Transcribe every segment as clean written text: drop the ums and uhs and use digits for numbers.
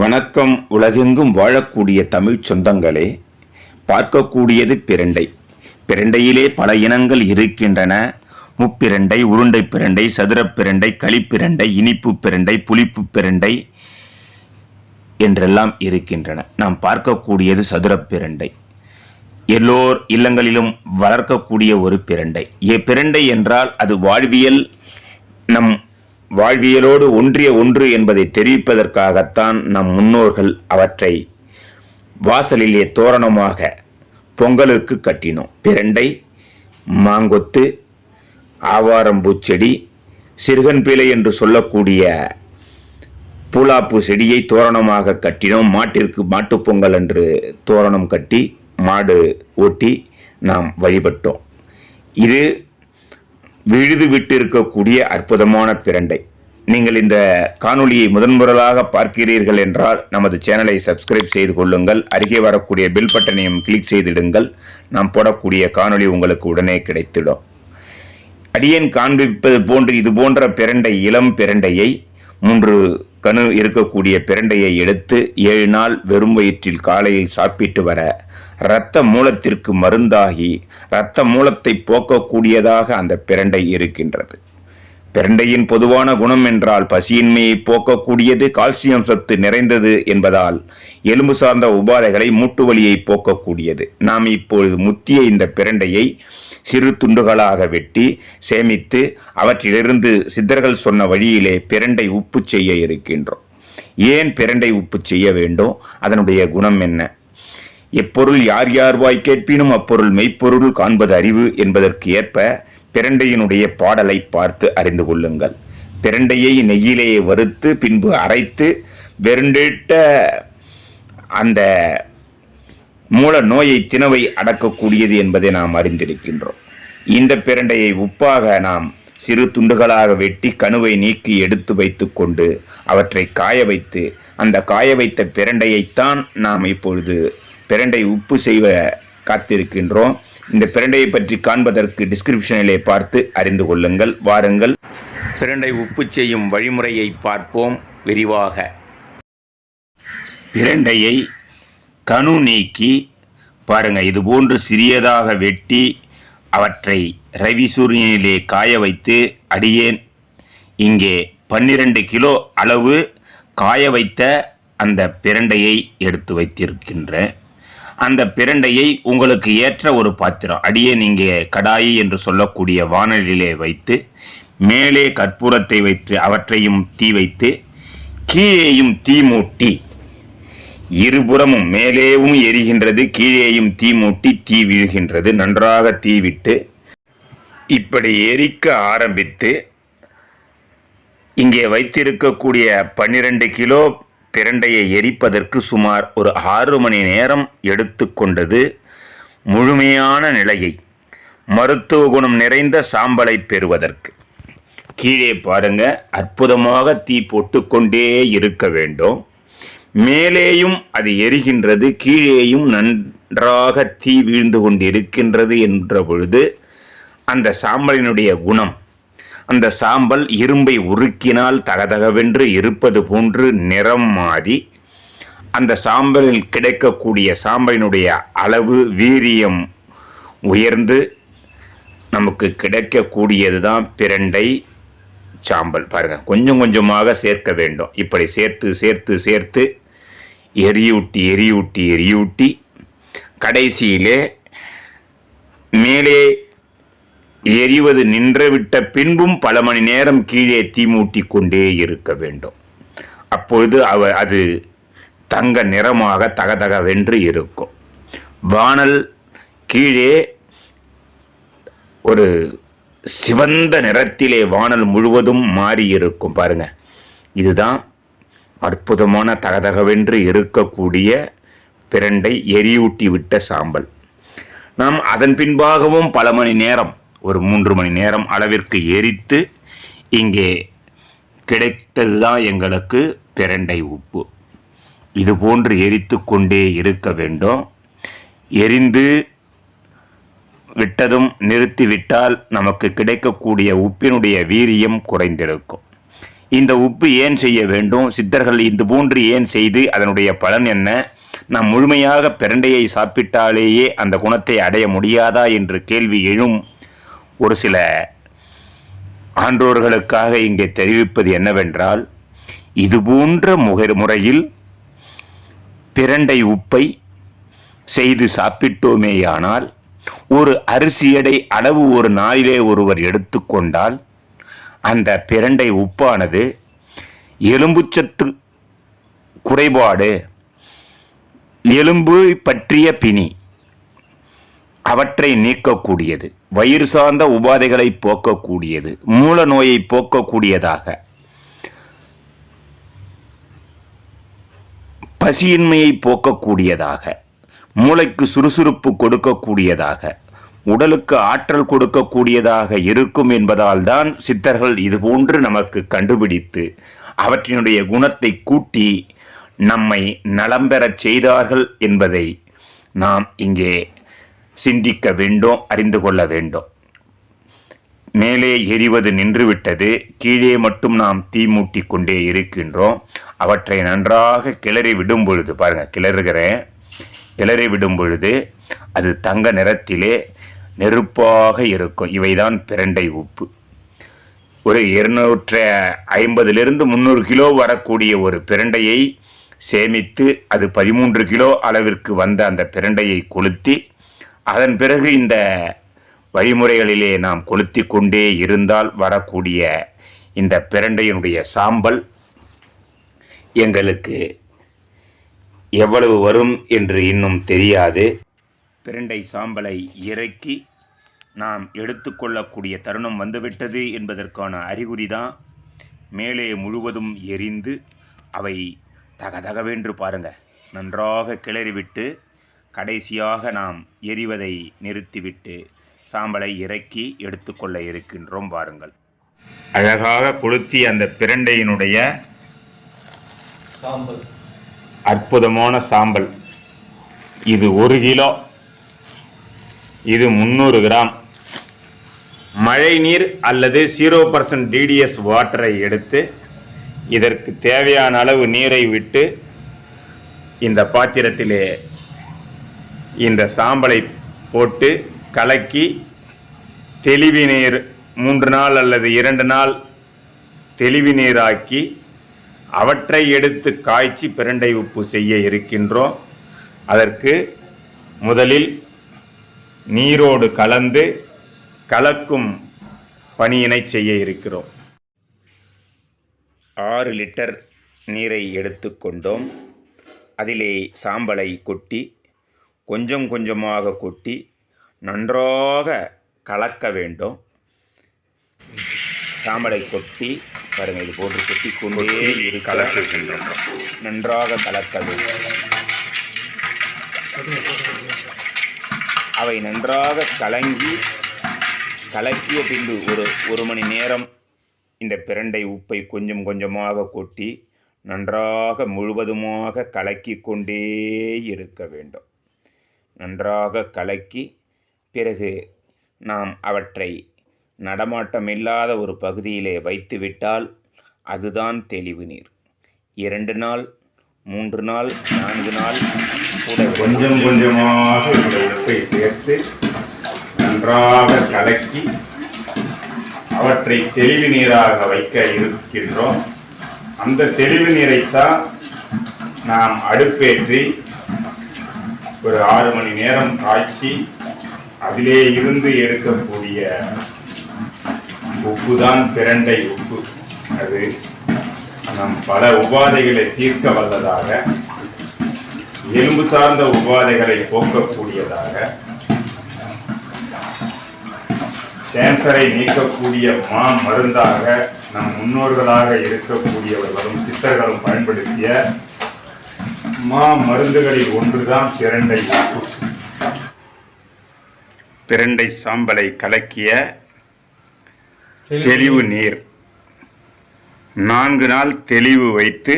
வணக்கம். உலகெங்கும் வாழக்கூடிய தமிழ் சொந்தங்களே, பார்க்கக்கூடியது பிரண்டை. பிரண்டையிலே பல இனங்கள் இருக்கின்றன. முப்பிரண்டை, உருண்டை பிரண்டை, சதுரப் பிரண்டை, களிப்பிரண்டை, இனிப்பு பிரண்டை, புளிப்பு பிரண்டை என்றெல்லாம் இருக்கின்றன. நாம் பார்க்கக்கூடியது சதுரப் பிரண்டை. எல்லோர் இல்லங்களிலும் வளர்க்கக்கூடிய ஒரு பிரண்டை. பிரண்டை என்றால் அது வாழ்வியல், நம் வாழ்வியலோடு ஒன்றிய ஒன்று என்பதை தெரிவிப்பதற்காகத்தான் நம் முன்னோர்கள் அவற்றை வாசலிலே தோரணமாக பொங்கலுக்கு கட்டினோம். பிரண்டை, மாங்கொத்து, ஆவாரம்பூச்செடி, சிறுகன்பிள்ளை என்று சொல்லக்கூடிய பூலாப்பு செடியை தோரணமாக கட்டினோம். மாட்டிற்கு மாட்டுப்பொங்கல் என்று தோரணம் கட்டி மாடு ஓட்டி நாம் வழிபட்டோம். இது விழுது விட்டு இருக்கக்கூடிய அற்புதமான பிரண்டை. நீங்கள் இந்த காணொளியை முதன்முறையாக பார்க்கிறீர்கள் என்றால் நமது சேனலை சப்ஸ்கிரைப் செய்து கொள்ளுங்கள். அருகே வரக்கூடிய பெல் பட்டனையும் கிளிக் செய்திடுங்கள். நாம் போடக்கூடிய காணொளி உங்களுக்கு உடனே கிடைத்திடும். அடியேன் காண்பிப்பது போன்று இது போன்ற பிரண்டை, இளம் பிரண்டையை 3 கணு இருக்கக்கூடிய பிரண்டையை எடுத்து 7 நாள் வெறும் வயிற்றில் காலையில் சாப்பிட்டு வர இரத்த மூலத்திற்கு மருந்தாகி இரத்த மூலத்தை போக்கக்கூடியதாக அந்த பிரண்டை இருக்கின்றது. பிரண்டையின் பொதுவான குணம் என்றால் பசியின்மையை போக்கக்கூடியது, கால்சியம் சத்து நிறைந்தது என்பதால் எலும்பு சார்ந்த உபாதைகளை, மூட்டு வலியை போக்கக்கூடியது. நாம் இப்பொழுது முத்திய இந்த பிரண்டையை சிறு துண்டுகளாக வெட்டி சேமித்து அவற்றிலிருந்து சித்தர்கள் சொன்ன வழியிலே பிரண்டை உப்பு செய்ய இருக்கின்றோம். ஏன் பிரண்டை உப்பு செய்ய வேண்டும்? அதனுடைய குணம் என்ன? எப்பொருள் யார் யார் வாய் கேட்பினும் அப்பொருள் மெய்ப்பொருள் காண்பது அறிவு என்பதற்கு ஏற்ப பிரண்டையினுடைய பாடலை பார்த்து அறிந்து கொள்ளுங்கள். பிரண்டையை நெய்யிலேயே வறுத்து பின்பு அரைத்து வெருண்டிட்ட அந்த மூல நோயை, தினவை அடக்கக்கூடியது என்பதை நாம் அறிந்திருக்கின்றோம். இந்த பிரண்டையை உப்பாக நாம் சிறு துண்டுகளாக வெட்டி கணுவை நீக்கி எடுத்து வைத்து கொண்டு அவற்றை காய வைத்து, அந்த காய வைத்த பிரண்டையைத்தான் நாம் இப்பொழுது பிரண்டை உப்பு செய்வ காத்திருக்கின்றோம். இந்த பிரண்டையை பற்றி காண்பதற்கு டிஸ்கிரிப்ஷனிலே பார்த்து அறிந்து கொள்ளுங்கள். வாருங்கள், பிரண்டை உப்பு செய்யும் வழிமுறையை பார்ப்போம் விரிவாக. பிரண்டையை கணு நீக்கி பாருங்கள், இதுபோன்று சிறியதாக வெட்டி அவற்றை ரவி சூரியனிலே காய வைத்து, அடியேன் இங்கே 12 கிலோ அளவு காய வைத்த அந்த பிரண்டையை எடுத்து வைத்திருக்கின்றேன். அந்த பிரண்டையை உங்களுக்கு ஏற்ற ஒரு பாத்திரம், அடியேன் இங்கே கடாயி என்று சொல்லக்கூடிய வானலிலே வைத்து மேலே கற்பூரத்தை வைத்து அவற்றையும் தீ வைத்து கீழேயும் தீ மூட்டி, இருபுறமும் மேலேயும் எரிகின்றது, கீழேயும் தீ மூட்டி தீ வீழ்கின்றது. நன்றாக தீ விட்டு இப்படி எரிக்க ஆரம்பித்து இங்கே வைத்திருக்கக்கூடிய 12 கிலோ பிரண்டையை எரிப்பதற்கு சுமார் ஒரு 6 மணி நேரம் எடுத்துக்கொண்டது. முழுமையான நிலையை, மருத்துவ குணம் நிறைந்த சாம்பலை பெறுவதற்கு கீழே பாருங்க, அற்புதமாக தீ போட்டுக்கொண்டே இருக்க வேண்டும். மேலேயும் அது எரிகின்றது, கீழேயும் நன்றாக தீ வீழ்ந்து கொண்டிருக்கின்றது என்ற பொழுது அந்த சாம்பலினுடைய குணம், அந்த சாம்பல் இரும்பை உருக்கினால் தகதகவென்று இருப்பது போன்று நிறம் மாறி அந்த சாம்பலில் கிடைக்கக்கூடிய சாம்பலினுடைய அளவு, வீரியம் உயர்ந்து நமக்கு கிடைக்கக்கூடியது தான் பிரண்டை சாம்பல். பாருங்கள், கொஞ்சம் கொஞ்சமாக சேர்க்க வேண்டும். இப்படி சேர்த்து சேர்த்து சேர்த்து எரியூட்டி எரியூட்டி எரியூட்டி கடைசியிலே மேலே எரிவது நின்றுவிட்ட பின்பும் பல மணி நேரம் கீழே தீ மூட்டி கொண்டே இருக்க வேண்டும். அப்பொழுது அது தங்க நிறமாக தகதகவென்று இருக்கும். வானல் கீழே ஒரு சிவந்த நிறத்திலே வானல் முழுவதும் மாறி இருக்கும். பாருங்க, இதுதான் அற்புதமான தகதகவென்று இருக்கக்கூடிய பிரண்டை எரியூட்டி விட்ட சாம்பல். நாம் அதன் பின்பாகவும் பல மணி நேரம், ஒரு 3 மணி நேரம் அளவிற்கு எரித்து இங்கே கிடைத்தது தான் எங்களுக்கு பிரண்டை உப்பு. இதுபோன்று எரித்து கொண்டே இருக்க வேண்டும். எரிந்து விட்டதும் நிறுத்திவிட்டால் நமக்கு கிடைக்கக்கூடிய உப்பினுடைய வீரியம் குறைந்திருக்கும். இந்த உப்பு ஏன் செய்ய வேண்டும், சித்தர்கள் இது போன்று ஏன் செய்து அதனுடைய பலன் என்ன, நாம் முழுமையாக பிரண்டையை சாப்பிட்டாலேயே அந்த குணத்தை அடைய முடியாதா என்று கேள்வி எழும் ஒரு சில ஆன்றோர்களுக்காக இங்கே தெரிவிப்பது என்னவென்றால், இது போன்ற முறையில் பிரண்டை உப்பை செய்து சாப்பிட்டோமேயானால் ஒரு அரிசி எடை அளவு ஒரு நாளிலே ஒருவர் எடுத்துக்கொண்டால் அந்த பிரண்டை உப்பானது எலும்புச்சத்து குறைபாடு, எலும்பு பற்றிய பிணி அவற்றை நீக்கக்கூடியது, வயிறு சார்ந்த உபாதைகளை போக்கக்கூடியது, மூல நோயை போக்கக்கூடியதாக, பசியின்மையை போக்கக்கூடியதாக, மூளைக்கு சுறுசுறுப்பு கொடுக்கக்கூடியதாக, உடலுக்கு ஆற்றல் கொடுக்கக்கூடியதாக இருக்கும் என்பதால் தான் சித்தர்கள் இதுபோன்று நமக்கு கண்டுபிடித்து அவற்றினுடைய குணத்தை கூட்டி நம்மை நலம் பெறச் செய்தார்கள் என்பதை நாம் இங்கே சிந்திக்க வேண்டும், அறிந்து கொள்ள வேண்டும். மேலே எரிவது நின்றுவிட்டது, கீழே மட்டும் நாம் தீ மூட்டி கொண்டே இருக்கின்றோம். அவற்றை நன்றாக கிளறி விடும் பொழுது, பாருங்கள் கிளறி விடும் பொழுது அது தங்க நிறத்திலே நெருப்பாக இருக்கும். இவைதான் பிரண்டை உப்பு. ஒரு 250 300 கிலோ வரக்கூடிய ஒரு பிரண்டையை சேமித்து அது 13 கிலோ அளவிற்கு வந்த அந்த பிரண்டையை கொளுத்தி அதன் பிறகு இந்த வழிமுறைகளிலே நாம் கொளுத்தி கொண்டே இருந்தால் வரக்கூடிய இந்த பிரண்டையினுடைய சாம்பல் எங்களுக்கு எவ்வளவு வரும் என்று இன்னும் தெரியாது. பிரண்டை சாம்பலை இறக்கி நாம் எடுத்துக்கொள்ளக்கூடிய தருணம் வந்துவிட்டது என்பதற்கான அறிகுறி தான் மேலே முழுவதும் எரிந்து அவை தகதகவென்று பாருங்கள் நன்றாக கிளறிவிட்டு கடைசியாக நாம் எரிவதை நிறுத்திவிட்டு சாம்பலை இறக்கி எடுத்துக்கொள்ள இருக்கின்றோம். பாருங்கள், அழகாக கொளுத்தி அந்த பிரண்டையினுடைய சாம்பல், அற்புதமான சாம்பல். இது 1 கிலோ, இது 300 கிராம். மழை நீர் அல்லது 0% DDS வாட்டரை எடுத்து இதற்கு தேவையான அளவு நீரை விட்டு இந்த பாத்திரத்திலே இந்த சாம்பலை போட்டு கலக்கி தெளிவு நீர் 3 நாள் அல்லது 2 நாள் தெளிவு நீராக்கி அவற்றை எடுத்து காய்ச்சி பிரண்டை உப்பு செய்ய இருக்கின்றோம். அதற்கு முதலில் நீரோடு கலந்து கலக்கும் பணியினை செய்ய இருக்கிறோம். 6 லிட்டர் நீரை எடுத்துக்கொண்டோம். அதிலே சாம்பலை கொட்டி கொஞ்சம் கொஞ்சமாக கொட்டி நன்றாக கலக்க வேண்டும். சாம்பலை கொட்டி பாருங்கள், இது போன்று கொட்டி கொண்டே கலக்கின்றோம். நன்றாக கலக்க வேண்டும். அவை நன்றாக கலக்கிய பின்பு ஒரு மணி நேரம் இந்த பிரண்டை உப்பை கொஞ்சம் கொஞ்சமாக கொட்டி நன்றாக முழுவதுமாக கலக்கி கொண்டே இருக்க வேண்டும். நன்றாக கலக்கி பிறகு நாம் அவற்றை நடமாட்டமில்லாத ஒரு பகுதியிலே வைத்துவிட்டால் அதுதான் தெளிவு நீர். 2 நாள் 3 நாள் 4 நாள் கூட கொஞ்சம் கொஞ்சமாக இந்த உப்பை சேர்த்து நன்றாக கலக்கி அவற்றை தெளிவு நீராக வைக்க இருக்கின்றோம். அந்த தெளிவு நீரைத்தான் நாம் அடுப்பேற்றி ஒரு 6 மணி நேரம் காய்ச்சி அதிலே இருந்து எடுக்கக்கூடிய உப்பு தான் பிரண்டை உப்பு. அது நம் பல உபாதைகளை தீர்க்க வல்லதாக, எலும்பு சார்ந்த உபாதைகளை போக்கக்கூடியதாக, கேன்சரை நீக்கக்கூடிய மருந்தாக நம் முன்னோர்களாக இருக்கக்கூடியவர்களும் சித்தர்களும் பயன்படுத்திய மருந்துகளில் ஒன்றுதான் பிரண்டை உப்பு. பிரண்டை சாம்பலை கலக்கிய தெளிவு நீர் 4 நாள் தெளிவு வைத்து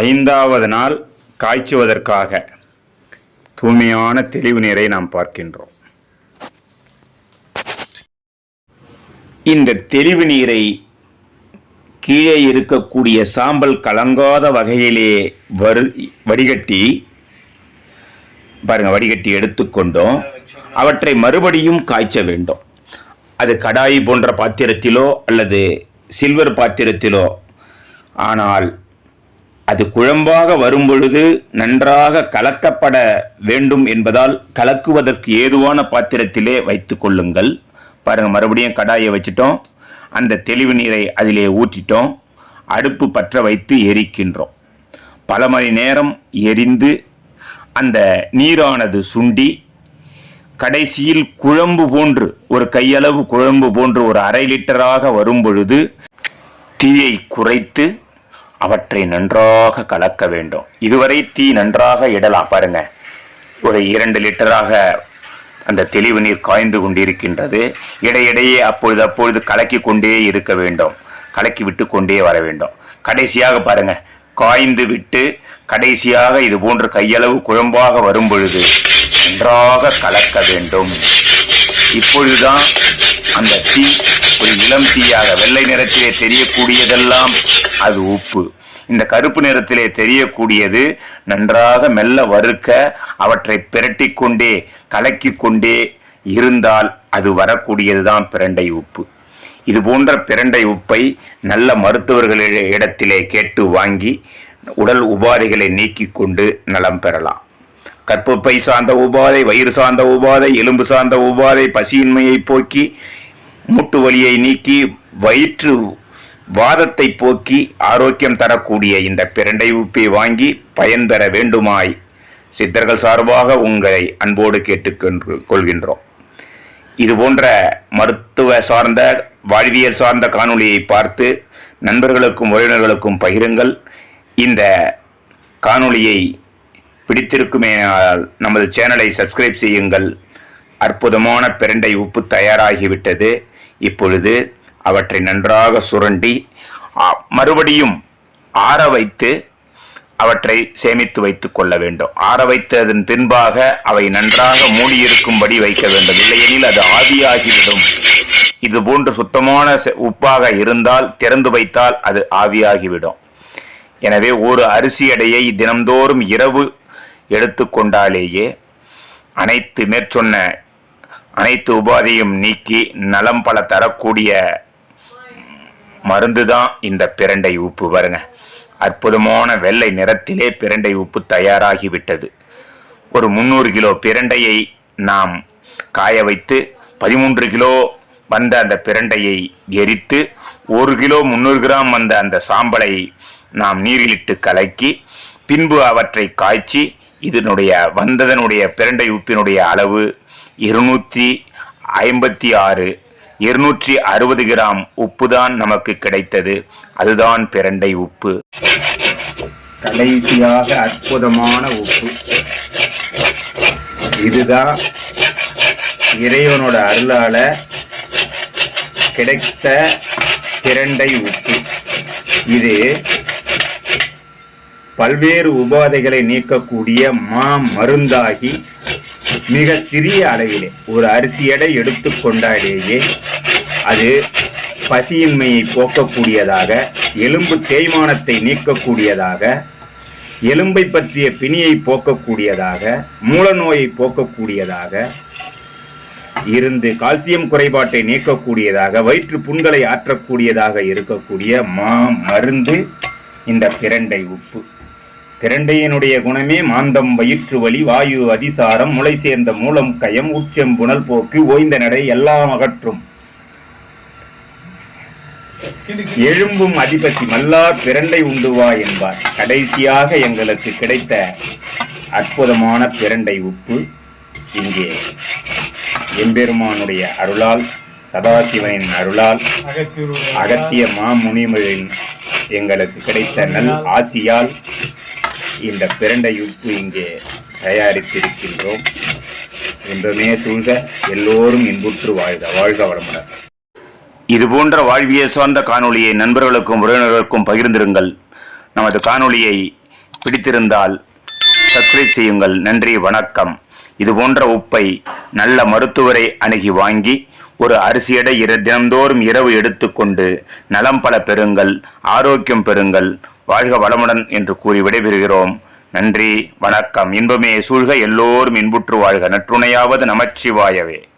5வது நாள் காய்ச்சுவதற்காக தூய்மையான தெளிவு நீரை நாம் பார்க்கின்றோம். இந்த தெளிவு நீரை கீழே இருக்கக்கூடிய சாம்பல் கலங்காத வகையிலே வடிகட்டி பாருங்க, வடிகட்டி எடுத்துக்கொண்டோம். அவற்றை மறுபடியும் காய்ச்ச வேண்டும். அது கடாய் போன்ற பாத்திரத்திலோ அல்லது சில்வர் பாத்திரத்திலோ. ஆனால் அது குழம்பாக வரும் பொழுது நன்றாக கலக்கப்பட வேண்டும் என்பதால் கலக்குவதற்கு ஏதுவான பாத்திரத்திலே வைத்து கொள்ளுங்கள். பாருங்கள், மறுபடியும் கடாயை வச்சிட்டோம். அந்த தெளிவு நீரை அதிலே ஊற்றிட்டோம். அடுப்பு பற்ற வைத்து எரிக்கின்றோம். பல மணி நேரம் எரிந்து அந்த நீரானது சுண்டி கடைசியில் குழம்பு போன்று ஒரு கையளவு குழம்பு போன்று ஒரு அரை லிட்டராக வரும் பொழுது தீயை குறைத்து அவற்றை நன்றாக கலக்க வேண்டும். இதுவரை தீ நன்றாக இடலாம். பாருங்க, ஒரு 2 லிட்டராக அந்த தெளிவு நீர் காய்ந்து கொண்டிருக்கின்றது. இடையிடையே அப்பொழுது கலக்கி கொண்டே இருக்க வேண்டும். கலக்கி விட்டு கொண்டே வர வேண்டும். கடைசியாக பாருங்க, காய்ந்து விட்டு கடைசியாக இது போன்ற கையளவு குழம்பாக வரும் பொழுது நன்றாக கலக்க வேண்டும். இப்பொழுதுதான் அந்த தீ ஒரு இளம் தீயாக வெள்ளை நிறத்திலே தெரியக்கூடியதெல்லாம் அது உப்பு. இந்த கருப்பு நிறத்திலே தெரியக்கூடியது நன்றாக மெல்ல வறுக்க அவற்றை பிரட்டி கொண்டே கலக்கி கொண்டே இருந்தால் அது வரக்கூடியதுதான் பிரண்டை உப்பு. இது போன்ற பிரண்டை உப்பை நல்ல மருத்துவர்களிடத்திலே கேட்டு வாங்கி உடல் உபாதைகளை நீக்கி கொண்டு நலம் பெறலாம். கற்பப்பை சார்ந்த உபாதை, வயிறு சார்ந்த உபாதை, எலும்பு சார்ந்த உபாதை, பசியின்மையை போக்கி மூட்டு வலியை நீக்கி வயிற்று வாதத்தை போக்கி ஆரோக்கியம் தரக்கூடிய இந்த பிரண்டை உப்பை வாங்கி பயன்பெற வேண்டுமாய் சித்தர்கள் சார்பாக உங்களை அன்போடு கேட்டுக்கொள்கின்றோம். இது போன்ற மருத்துவ சார்ந்த வாழ்வியல் சார்ந்த காணொளியை பார்த்து நண்பர்களுக்கும் உறவினர்களுக்கும் பகிருங்கள். இந்த காணொளியை பிடித்திருக்குமேனால் நமது சேனலை சப்ஸ்கிரைப் செய்யுங்கள். அற்புதமான பிரண்டை உப்பு தயாராகிவிட்டது. இப்பொழுது அவற்றை நன்றாக சுரண்டி மறுபடியும் ஆற வைத்து அவற்றை சேமித்து வைத்துக் கொள்ள வேண்டும். ஆற வைத்ததன் பின்பாக அவை நன்றாக மூடியிருக்கும்படி வைக்க வேண்டும். இல்லையெனில் அது ஆவியாகிவிடும். இது போன்று சுத்தமான உப்பாக இருந்தால் திறந்து வைத்தால் அது ஆவியாகிவிடும். எனவே ஒரு அரிசி எடையை தினம்தோறும் இரவு எடுத்துக்கொண்டாலேயே மேற்சொன்ன அனைத்து உபாதையும் நீக்கி நலம் பல தரக்கூடிய மருந்து தான் இந்த பிரண்டை உப்பு. பாருங்க, அற்புதமான வெள்ளை நிறத்திலே பிரண்டை உப்பு தயாராகிவிட்டது. ஒரு 300 கிலோ பிரண்டையை நாம் காய வைத்து 13 கிலோ வந்த அந்த பிரண்டையை எரித்து 1 கிலோ 300 கிராம் வந்த அந்த சாம்பலை நாம் நீரிலிட்டு கலக்கி பின்பு அவற்றை காய்ச்சி வந்ததனுடைய பிரண்டை உப்பினுடைய அளவு 260 கிராம் உப்பு தான் நமக்கு கிடைத்தது. அதுதான் பிரண்டை உப்பு. கடைசியாக அற்புதமான உப்பு. இதுதான் இறைவனோட அருளால கிடைத்த பிரண்டை உப்பு. இது பல்வேறு உபாதைகளை நீக்கக்கூடிய மருந்தாகி மிக சிறிய அளவிலே ஒரு அரிசி எடை எடுத்துக்கொண்டாலேயே அது பசியின்மையை போக்கக்கூடியதாக, எலும்பு தேய்மானத்தை நீக்கக்கூடியதாக, எலும்பை பற்றிய பிணியை போக்கக்கூடியதாக, மூலநோயை போக்கக்கூடியதாக இருந்து கால்சியம் குறைபாட்டை நீக்கக்கூடியதாக, வயிற்று புண்களை ஆற்றக்கூடியதாக இருக்கக்கூடிய மருந்து இந்த பிரண்டை உப்பு. பிரண்டையினுடைய குணமே மாந்தம், வயிற்று வலி, வாயு அதிசாரம், முளை சேர்ந்த மூலம் கயம், உச்சம், புனல் போக்கு, ஓய்ந்த நடை எல்லாம் அகற்றும். எழும்பும் அதிபதி மல்லார் பிரண்டை உண்டுவா என்பார். கடைசியாக எங்களுக்கு கிடைத்த அற்புதமான பிரண்டை உப்பு இங்கே எம்பெருமானுடைய அருளால், சதாசிவனின் அருளால், அகத்திய மாமுனிகளின் எங்களுக்கு கிடைத்த நல் ஆசியால் இந்த பிரண்டை உப்பு இங்கே தயாரித்திருக்கின்றோம். என்றுமே சூழ்க, எல்லோரும் இன்புற்று வாழ்க. வாழ்க வளமுடன். இது போன்ற வாழ்வியல் சார்ந்த காணொளியை நண்பர்களுக்கும் உறவினர்களுக்கும் பகிர்ந்திருங்கள். நமது காணொளியை பிடித்திருந்தால் சப்ஸ்கிரைப் செய்யுங்கள். நன்றி, வணக்கம். இது போன்ற உப்பை நல்ல மருத்துவரை அணுகி வாங்கி ஒரு அரிசி எடை தினந்தோறும் இரவு எடுத்துக்கொண்டு நலம் பல பெறுங்கள், ஆரோக்கியம் பெறுங்கள், வாழ்க வளமுடன் என்று கூறி விடைபெறுகிறோம். நன்றி, வணக்கம். இன்பமே சூழ்க, எல்லோரும் இன்புற்று வாழ்க. நற்றுணையாவது நமச்சிவாயவே.